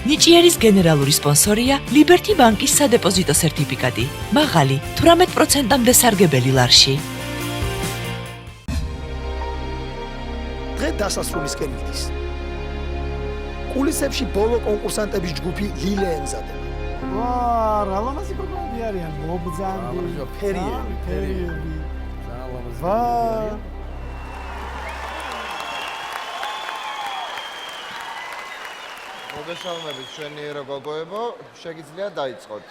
ნიჭიერის გენერალური სპონსორია ლიბერთი ბანკის სადეპოზიტო სერტიფიკატი. მაღალი 18%-მდე სარგებელი ლარში. დღე დასასრულისკენ მიდის. კულისებში ბოლო კონკურსანტების ჯგუფი ლილე ემზადება. ვაა, რა ლამაზი კოპები არიან, მობძანდი, ფერიები. ვაა. მოგესალმებით ჩვენიერო გოგოებო, შეგიძლიათ დაიწყოთ.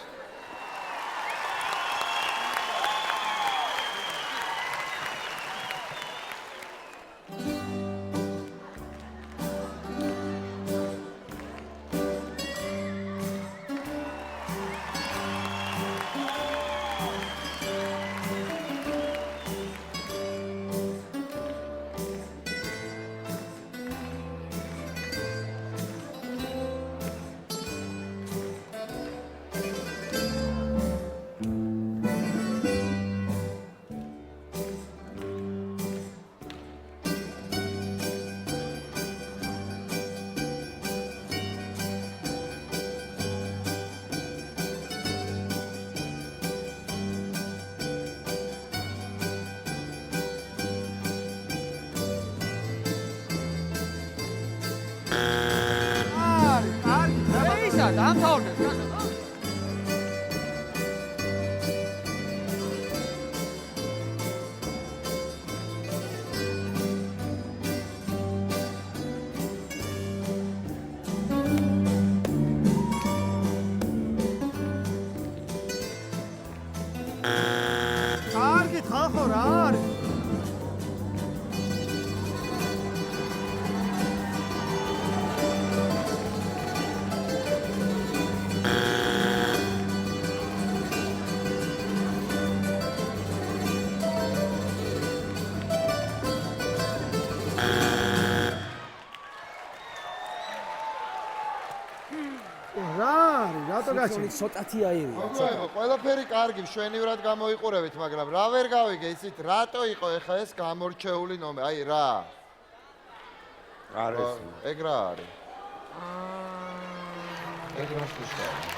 კარგი ხალხო რა არის? რატო გაჩვენეთ ცოტათი აირია? ყველაფერი კარგი, მშვენივრად გამოიყურებით, მაგრამ რა ვერ გავიგე, იცით, რატო იყო ეხა ეს გამორჩეული ნომერი? აი რა. არის. ეგ რა არის? ეგ რა შეიძლება?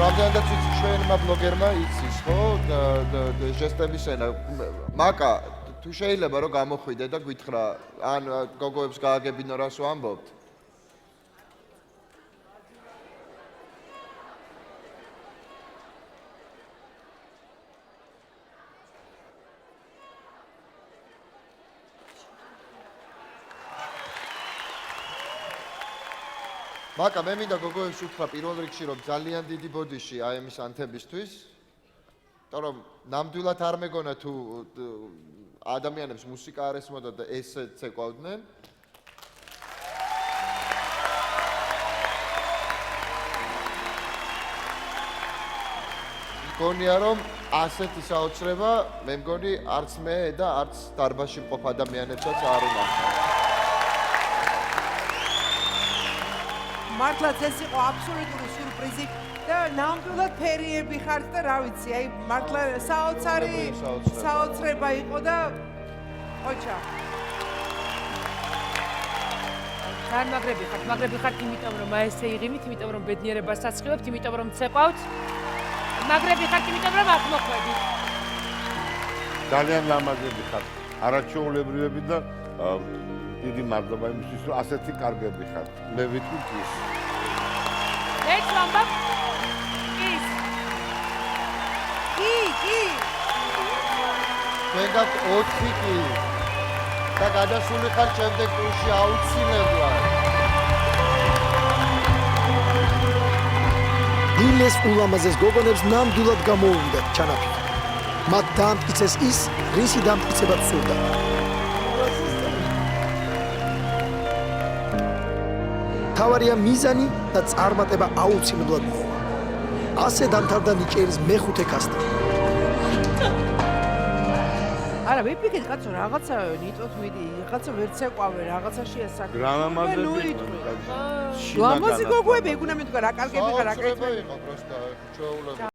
რამდენადაც ჩვენმა ბლოგერმა იცის, ხო? ჟესტების ენა. მაკა, თუ შეიძლება რომ გამოხვიდე და გითხრა, ან გოგოებს გააგებინო რას ვამბობთ? მაკა, მე მინდა გოგოებს უთხრა პირველ რიგში, რომ ძალიან დიდი ბოდიში აი ამის ანთებისთვის. იმიტომ რომ ნამდვილად არ მეგონა თუ ადამიანებს მუსიკა არ ესმოდა და ესეც ეკავდნენ. მგონია რომ ასეთი საოცრება, მე მგონი არც მე და არც დარბაზში მყოფ ადამიანებსაც არ უნახავ. მართლაც ეს იყო აბსოლუტური სიურპრიზი და ნამდვილად ფერიები ხართ და რა ვიცი, აი მართლა საოცრება იყო და ოჩა. თან მაგრები ხართ იმიტომ რომ ესე იღიმით, იმიტომ რომ ბედნიერებას ასხივებთ, იმიტომ რომ ცეკვავთ. მაგრები ხართ იმიტომ რომ აქ მოხვედით. ძალიან ლამაზები ხართ, არაჩვეულებრივები და დიდი მადლობა იმისთვის, რომ ასეთი კარგები ხართ. მე ვიტყვით ის. ეს ვამბობ ის. კი. მე გაქვთ 4 კი. და გადასული ხარ შემდეგ ტურში აუცილებლად. ლილეს ულამაზეს გოგონებს ნამდვილად გამოუვიდათ ჩანაფიქრი. მათ დაამტკიცეს ის, რისი დამტკიცებაც სურდა. თავარია მიზანი და წარმატება აუცილებლად მოვა. ასე დამთავრდა ნიჭიერის მეხუთე კასტი. არა, ვიფიქრეთ კაცო, რაღაცა ნიტოთ მიდი, რაღაცა ვერც ეყვავე, რაღაცა შეასაკეთე. გრამამაზები. ლამაზი გოგოები, ეგ უნდა მეთქვა რა კარგები ხარ, რა კეთილი. იყო პროსტა, ჩვეულებრივი.